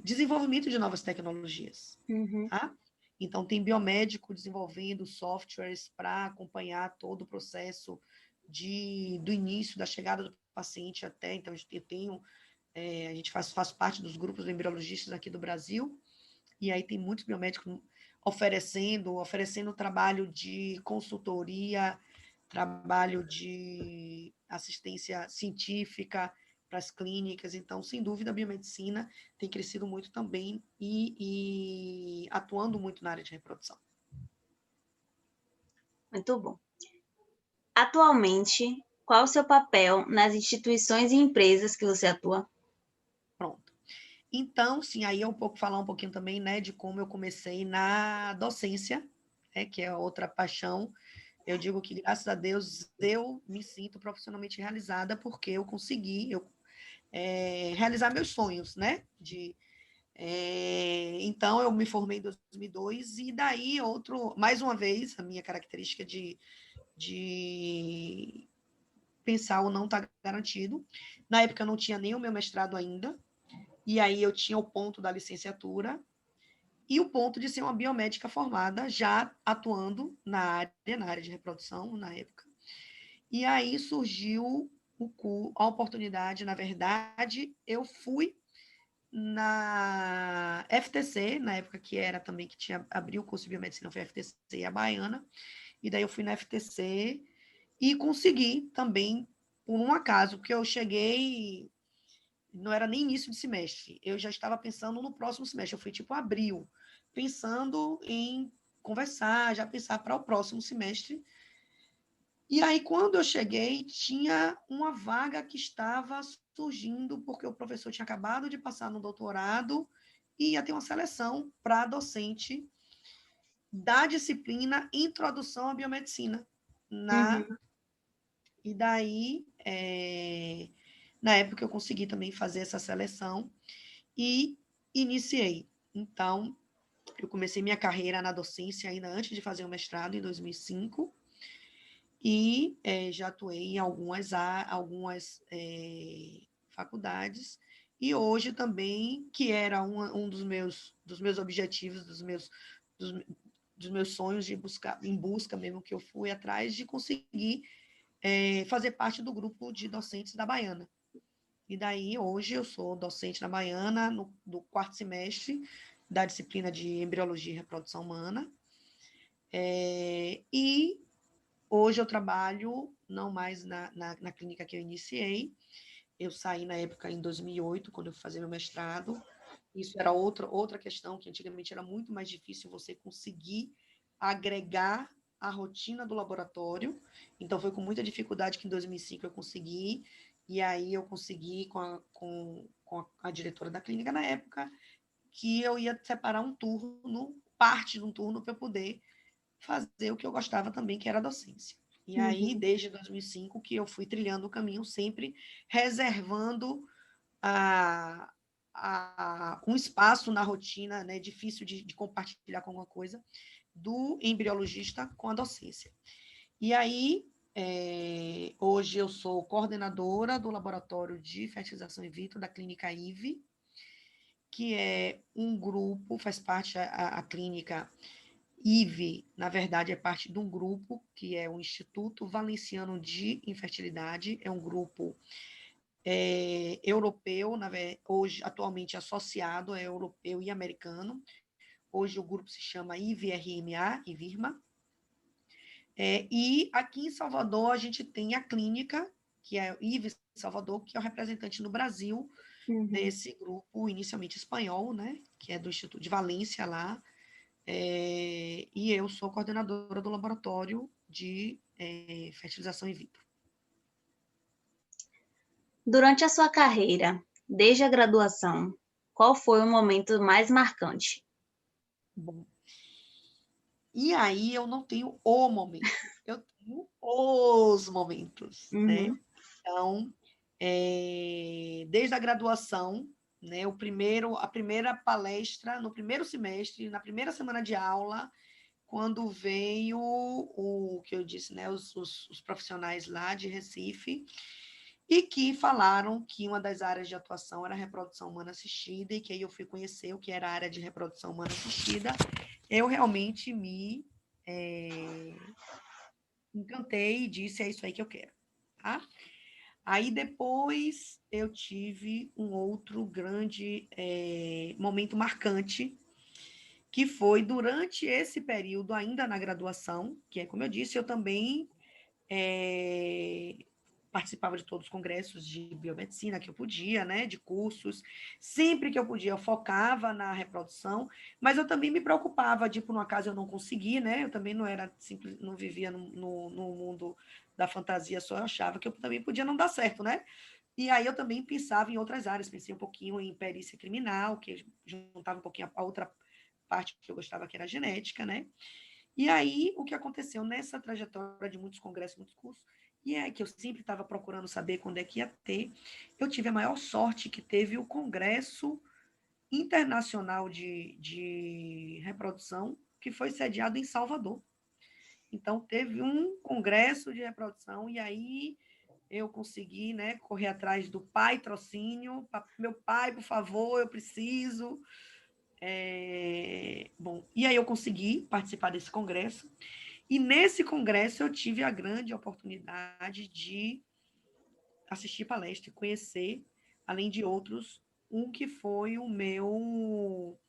desenvolvimento de novas tecnologias. Tá? Então, tem biomédico desenvolvendo softwares para acompanhar todo o processo do início da chegada do paciente até. Então, eu tenho, a gente faz parte dos grupos de embriologistas aqui do Brasil, e aí tem muitos biomédicos oferecendo trabalho de consultoria, trabalho de assistência científica para as clínicas. Então, sem dúvida, a biomedicina tem crescido muito também e atuando muito na área de reprodução. Muito bom. Atualmente, qual o seu papel nas instituições e empresas que você atua? Pronto. Então, sim, aí eu falar um pouquinho também, né, de como eu comecei na docência, né, que é outra paixão. Eu digo que, graças a Deus, eu me sinto profissionalmente realizada porque eu consegui realizar meus sonhos, né? Então, eu me formei em 2002 e daí, mais uma vez, a minha característica de pensar ou não está garantido. Na época, eu não tinha nem o meu mestrado ainda, e aí eu tinha o ponto da licenciatura e o ponto de ser uma biomédica formada, já atuando na área de reprodução, na época. E aí surgiu a oportunidade, na verdade, eu fui na FTC, na época que era também, que abriu o curso de biomedicina, foi a FTC e a Baiana, e daí eu fui na FTC e consegui também, por um acaso, porque eu cheguei, não era nem início de semestre, eu já estava pensando no próximo semestre, eu fui tipo abril, pensando em conversar, já pensar para o próximo semestre. E aí, quando eu cheguei, tinha uma vaga que estava surgindo, porque o professor tinha acabado de passar no doutorado e ia ter uma seleção para docente da disciplina Introdução à Biomedicina. E daí, na época, eu consegui também fazer essa seleção e iniciei. Então, eu comecei minha carreira na docência ainda antes de fazer o mestrado, em 2005, e já atuei em algumas faculdades, e hoje também, que era um dos meus objetivos, dos meus sonhos em busca mesmo, que eu fui atrás de conseguir fazer parte do grupo de docentes da Baiana. E daí, hoje, eu sou docente na Baiana, do quarto semestre da disciplina de Embriologia e Reprodução Humana, e hoje eu trabalho não mais na clínica que eu iniciei. Eu saí na época em 2008, quando eu fui fazer meu mestrado. Isso era outra questão, que antigamente era muito mais difícil você conseguir agregar a rotina do laboratório. Então, foi com muita dificuldade que em 2005 eu consegui, e aí eu consegui com a diretora da clínica na época, que eu ia separar parte de um turno para eu poder fazer o que eu gostava também, que era a docência. E aí, desde 2005, que eu fui trilhando o caminho, sempre reservando um espaço na rotina, né, difícil de compartilhar com alguma coisa, do embriologista com a docência. E aí, hoje eu sou coordenadora do laboratório de fertilização in vitro da clínica IVE, que é um grupo, faz parte a clínica IVE, na verdade, é parte de um grupo que é o Instituto Valenciano de Infertilidade, é um grupo europeu, hoje atualmente associado, é europeu e americano. Hoje o grupo se chama IVRMA, IVIRMA. E aqui em Salvador a gente tem a clínica, que é o IVE Salvador, que é o representante no Brasil desse grupo, inicialmente espanhol, né, que é do Instituto de Valência lá, e eu sou coordenadora do laboratório de fertilização in vitro. Durante a sua carreira, desde a graduação, qual foi o momento mais marcante? Bom, e aí eu não tenho o momento, eu tenho os momentos, né? Uhum. Então, desde a graduação, né, a primeira palestra, no primeiro semestre, na primeira semana de aula, quando veio o que eu disse, né, os profissionais lá de Recife, e que falaram que uma das áreas de atuação era a reprodução humana assistida, e que aí eu fui conhecer o que era a área de reprodução humana assistida, eu realmente me encantei e disse, é isso aí que eu quero, tá? Aí depois eu tive um outro grande momento marcante, que foi durante esse período, ainda na graduação, que é como eu disse, eu também participava de todos os congressos de biomedicina que eu podia, né, de cursos, sempre que eu podia, eu focava na reprodução, mas eu também me preocupava, tipo, no acaso eu não consegui, né, eu também não era simples, não vivia no mundo da fantasia só, eu achava que eu também podia não dar certo, né, e aí eu também pensava em outras áreas, pensei um pouquinho em perícia criminal, que juntava um pouquinho a outra parte que eu gostava, que era a genética, né? E aí, o que aconteceu nessa trajetória de muitos congressos, muitos cursos, e é que eu sempre estava procurando saber quando é que ia ter, eu tive a maior sorte que teve o Congresso Internacional de Reprodução, que foi sediado em Salvador. Então, teve um congresso de reprodução, e aí eu consegui, né, correr atrás do patrocínio, meu pai, por favor, eu preciso. Bom, e aí eu consegui participar desse congresso, e nesse congresso eu tive a grande oportunidade de assistir palestra e conhecer, além de outros, um que foi o meu,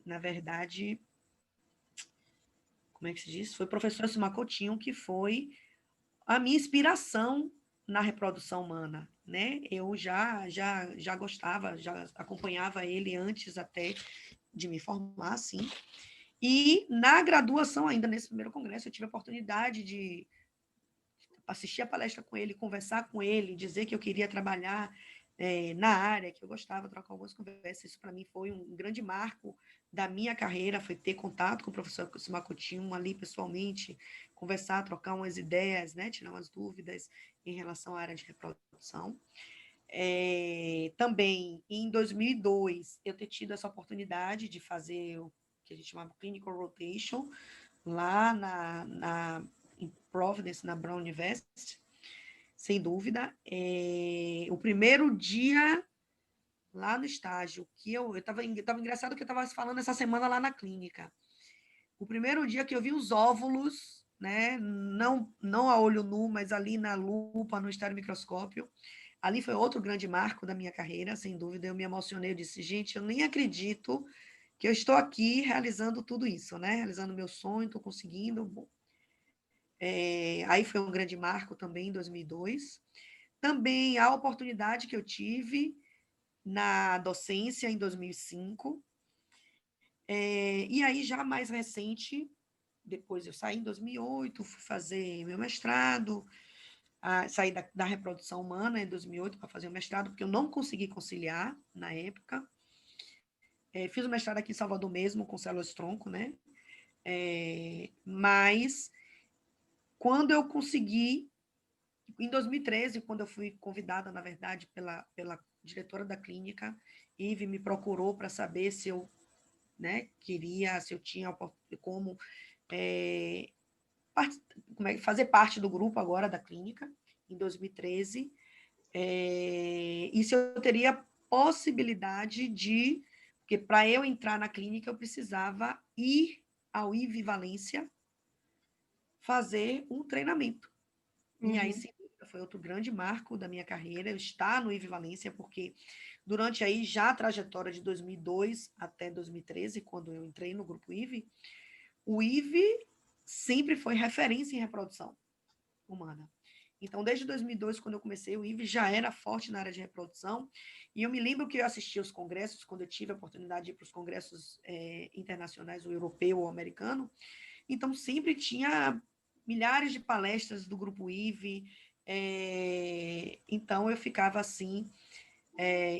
na verdade, como é que se diz? Foi o professor Silmar Coutinho, que foi a minha inspiração na reprodução humana, né? Eu já gostava, já acompanhava ele antes até de me formar, assim. E na graduação, ainda nesse primeiro congresso, eu tive a oportunidade de assistir a palestra com ele, conversar com ele, dizer que eu queria trabalhar na área, que eu gostava, trocar algumas conversas. Isso, para mim, foi um grande marco da minha carreira, foi ter contato com o professor Silmar Coutinho ali pessoalmente, conversar, trocar umas ideias, né, tirar umas dúvidas em relação à área de reprodução. Também, em 2002, eu ter tido essa oportunidade de fazer o que a gente chamava Clinical Rotation, lá em Providence, na Brown University, sem dúvida. O primeiro dia lá no estágio, que eu estava engraçado que eu estava falando essa semana lá na clínica. O primeiro dia que eu vi os óvulos, né, não a olho nu, mas ali na lupa, no estereomicroscópio, ali foi outro grande marco da minha carreira, sem dúvida. Eu me emocionei, eu disse, gente, eu nem acredito que eu estou aqui realizando tudo isso, né? Realizando meu sonho, estou conseguindo. Bom, aí foi um grande marco também, em 2002. Também a oportunidade que eu tive na docência em 2005. E aí, já mais recente, depois eu saí em 2008, fui fazer meu mestrado, saí da reprodução humana em 2008 para fazer o mestrado, porque eu não consegui conciliar na época. Fiz o mestrado aqui em Salvador mesmo, com células tronco, né? Mas quando eu consegui, em 2013, quando eu fui convidada, na verdade, pela diretora da clínica, Ive me procurou para saber se eu, né, queria, se eu tinha como, fazer parte do grupo agora da clínica, em 2013, e se eu teria possibilidade de, porque para eu entrar na clínica eu precisava ir ao IV Valência fazer um treinamento. E aí, Uhum. sim, foi outro grande marco da minha carreira, estar no IV Valência, porque durante aí já a trajetória de 2002 até 2013, quando eu entrei no grupo IV, o IV sempre foi referência em reprodução humana. Então, desde 2002, quando eu comecei, o IV já era forte na área de reprodução, e eu me lembro que eu assistia os congressos, quando eu tive a oportunidade de ir para os congressos internacionais, o europeu ou o americano, então sempre tinha milhares de palestras do grupo IV, Então, eu ficava assim,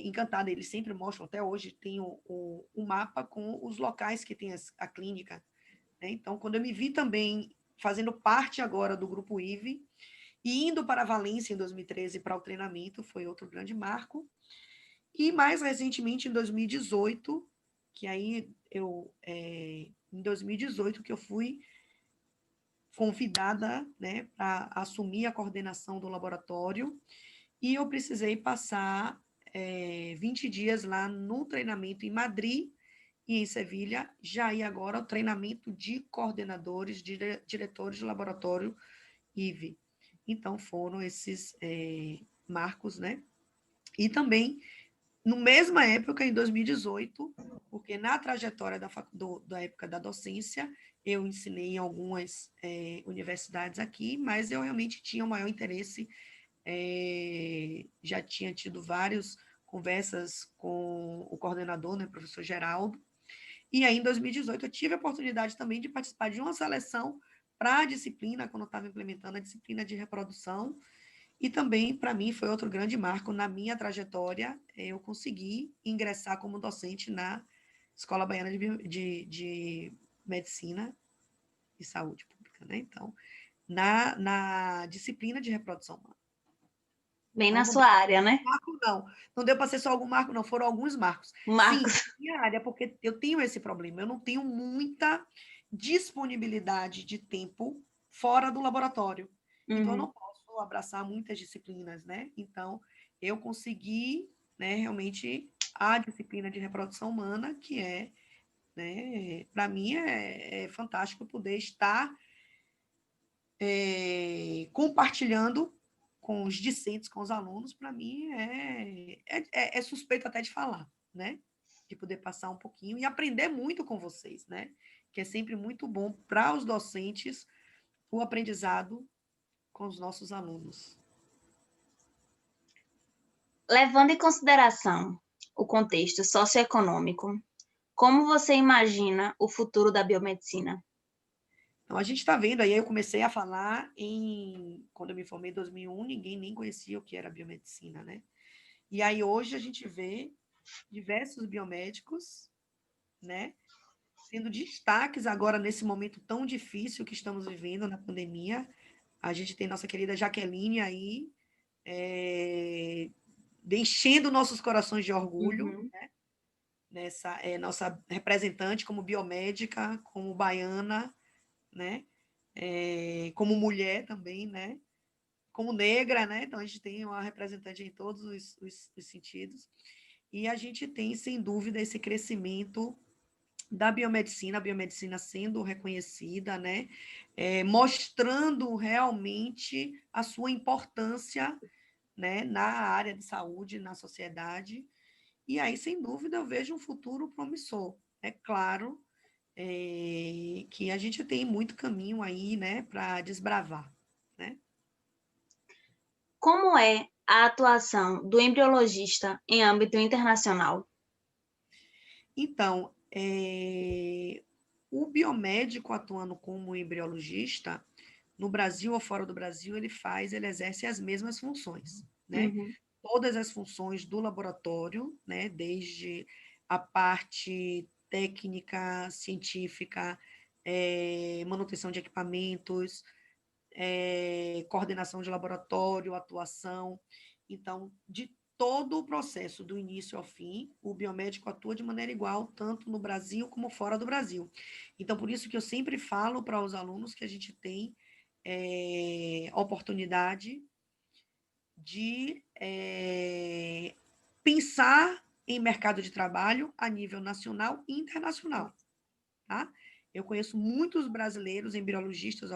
encantada. Eles sempre mostram, até hoje, tem o mapa com os locais que tem a clínica. Né? Então, quando eu me vi também fazendo parte agora do Grupo IVE, e indo para a Valência em 2013 para o treinamento, foi outro grande marco. E mais recentemente, em 2018, que aí em 2018, que eu fui convidada, né, para assumir a coordenação do laboratório, e eu precisei passar 20 dias lá no treinamento em Madrid e em Sevilha, já e agora o treinamento de coordenadores, diretores de laboratório IVE. Então, foram esses marcos, né? E também, no mesma época, em 2018, porque na trajetória da época da docência, eu ensinei em algumas universidades aqui, mas eu realmente tinha o maior interesse, já tinha tido várias conversas com o coordenador, né, professor Geraldo, e aí, em 2018, eu tive a oportunidade também de participar de uma seleção para a disciplina, quando eu estava implementando a disciplina de reprodução, e também, para mim, foi outro grande marco na minha trajetória, eu consegui ingressar como docente na Escola Baiana de Medicina e Saúde Pública, né? Então, na disciplina de reprodução humana. Bem Então, na não sua área, né? marco, não. Não deu para ser só algum marco, não. Foram alguns marcos. Sim, Marcos. minha área, porque eu tenho esse problema. Eu não tenho muita disponibilidade de tempo fora do laboratório. Então, eu Uhum. não posso abraçar muitas disciplinas, né? Então, eu consegui, né, realmente, a disciplina de reprodução humana, que né, para mim, é fantástico poder estar compartilhando com os discentes, com os alunos, para mim é suspeito até de falar, né? De poder passar um pouquinho e aprender muito com vocês, né? Que é sempre muito bom para os docentes o aprendizado com os nossos alunos. Levando em consideração o contexto socioeconômico, como você imagina o futuro da biomedicina? Então, a gente está vendo, aí eu comecei a falar quando eu me formei em 2001, ninguém nem conhecia o que era biomedicina, né? E aí hoje a gente vê diversos biomédicos, né? Sendo destaques agora nesse momento tão difícil que estamos vivendo na pandemia. A gente tem nossa querida Jaqueline aí, enchendo nossos corações de orgulho, Uhum. né? Nossa representante como biomédica, como baiana, né? Como mulher também, né? Como negra, né? Então a gente tem uma representante em todos os sentidos. E a gente tem, sem dúvida, esse crescimento da biomedicina, a biomedicina sendo reconhecida, né? Mostrando realmente a sua importância, né, na área de saúde, na sociedade. E aí, sem dúvida, eu vejo um futuro promissor. É claro que a gente tem muito caminho aí, né, para desbravar, né? Como é a atuação do embriologista em âmbito internacional? Então, o biomédico atuando como embriologista, no Brasil ou fora do Brasil, ele exerce as mesmas funções, né? Uhum. Todas as funções do laboratório, né? Desde a parte técnica, científica, manutenção de equipamentos, coordenação de laboratório, atuação. Então, de todo o processo, do início ao fim, o biomédico atua de maneira igual, tanto no Brasil como fora do Brasil. Então, por isso que eu sempre falo para os alunos que a gente tem oportunidade de pensar em mercado de trabalho a nível nacional e internacional. Tá? Eu conheço muitos brasileiros embriologistas,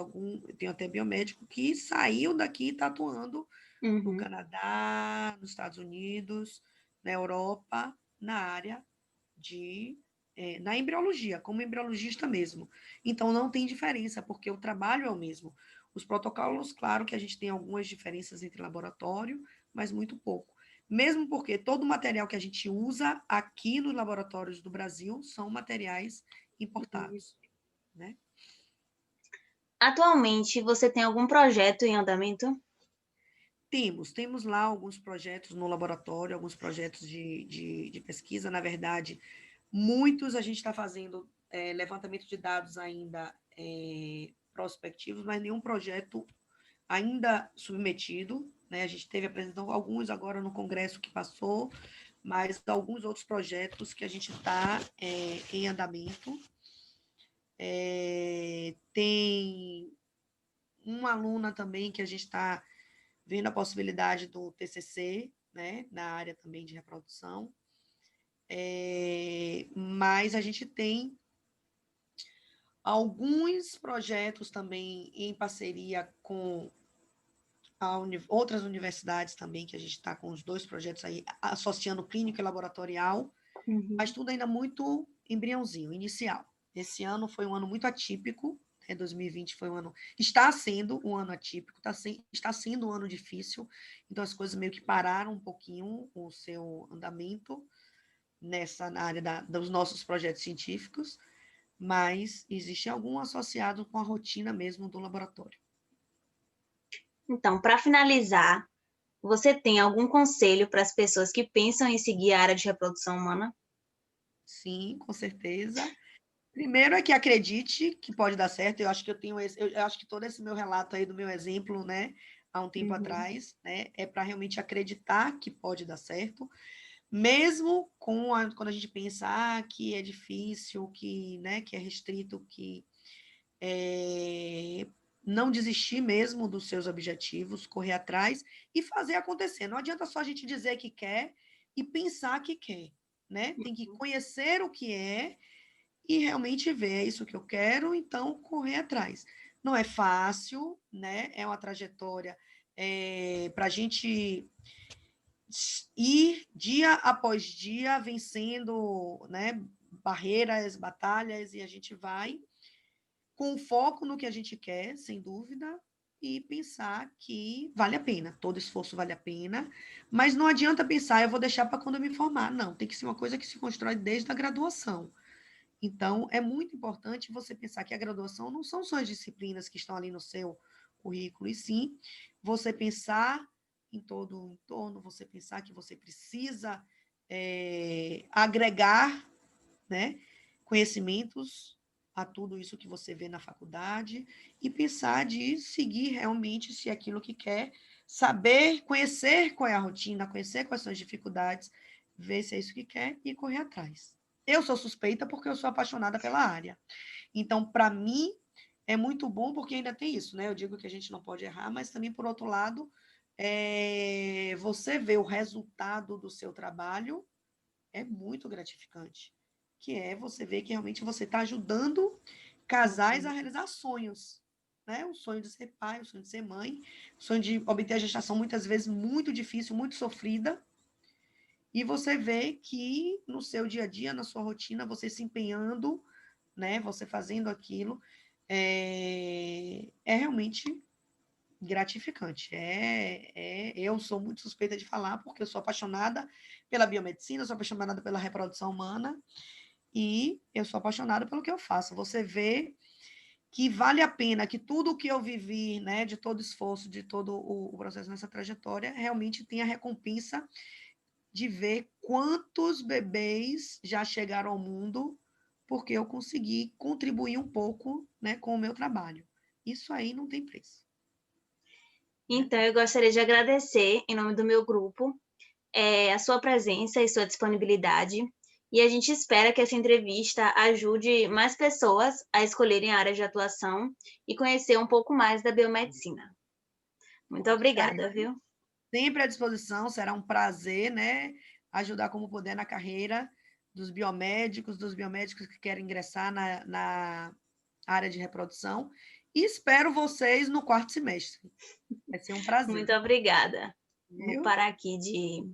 tenho até biomédico, que saiu daqui e está atuando no Uhum. Canadá, nos Estados Unidos, na Europa, na área na embriologia, como embriologista mesmo. Então, não tem diferença, porque o trabalho é o mesmo. Os protocolos, claro que a gente tem algumas diferenças entre laboratório, mas muito pouco. Mesmo porque todo o material que a gente usa aqui nos laboratórios do Brasil são materiais importados, né? Atualmente, você tem algum projeto em andamento? Temos lá alguns projetos no laboratório, alguns projetos de pesquisa, na verdade, muitos a gente está fazendo levantamento de dados ainda prospectivos, mas nenhum projeto ainda submetido, né? A gente teve apresentando alguns agora no congresso que passou, mas alguns outros projetos que a gente está em andamento. Tem uma aluna também que a gente está vendo a possibilidade do TCC, né, na área também de reprodução, mas a gente tem alguns projetos também em parceria com outras universidades também, que a gente está com os 2 projetos aí, associando clínico e laboratorial, mas tudo ainda muito embriãozinho, inicial. Esse ano foi um ano muito atípico, 2020 foi um ano, está sendo um ano atípico, está sendo um ano difícil, então as coisas meio que pararam um pouquinho o seu andamento na área dos nossos projetos científicos, mas existe algum associado com a rotina mesmo do laboratório. Então, para finalizar, você tem algum conselho para as pessoas que pensam em seguir a área de reprodução humana? Sim, com certeza. Primeiro é que acredite que pode dar certo. Eu acho que eu acho que todo esse meu relato aí do meu exemplo, né, há um tempo atrás, né, é para realmente acreditar que pode dar certo, mesmo quando a gente pensa que é difícil, que, né, que é restrito, que não desistir mesmo dos seus objetivos, correr atrás e fazer acontecer. Não adianta só a gente dizer que quer e pensar que quer, né? Tem que conhecer o que é e realmente ver, é isso que eu quero, então correr atrás. Não é fácil, né? É uma trajetória para a gente ir dia após dia vencendo, né, barreiras, batalhas, e a gente vai com foco no que a gente quer, sem dúvida, e pensar que vale a pena, todo esforço vale a pena, mas não adianta pensar, eu vou deixar para quando eu me formar. Não, tem que ser uma coisa que se constrói desde a graduação. Então, é muito importante você pensar que a graduação não são só as disciplinas que estão ali no seu currículo, e sim você pensar em todo o entorno, você pensar que você precisa agregar, né, conhecimentos a tudo isso que você vê na faculdade e pensar de seguir realmente se é aquilo que quer, saber, conhecer qual é a rotina, conhecer quais são as dificuldades, ver se é isso que quer e correr atrás. Eu sou suspeita porque eu sou apaixonada pela área. Então, para mim, é muito bom porque ainda tem isso, né? Eu digo que a gente não pode errar, mas também, por outro lado, você vê o resultado do seu trabalho é muito gratificante, que é você ver que realmente você está ajudando casais a realizar sonhos, né? O sonho de ser pai, o sonho de ser mãe, o sonho de obter a gestação, muitas vezes muito difícil, muito sofrida, e você vê que no seu dia a dia, na sua rotina, você se empenhando, né? Você fazendo aquilo, realmente gratificante. Eu sou muito suspeita de falar, porque eu sou apaixonada pela biomedicina, sou apaixonada pela reprodução humana, e eu sou apaixonada pelo que eu faço. Você vê que vale a pena, que tudo o que eu vivi, né, de todo esforço, de todo o processo nessa trajetória, realmente tem a recompensa de ver quantos bebês já chegaram ao mundo porque eu consegui contribuir um pouco, né, com o meu trabalho. Isso aí não tem preço. Então, eu gostaria de agradecer, em nome do meu grupo, a sua presença e sua disponibilidade. E a gente espera que essa entrevista ajude mais pessoas a escolherem a área de atuação e conhecer um pouco mais da biomedicina. Muito obrigada, viu? Sempre à disposição, será um prazer, né, ajudar como puder na carreira dos biomédicos que querem ingressar na área de reprodução. E espero vocês no 4º semestre. Vai ser um prazer. Muito obrigada. Vou Viu? parar aqui de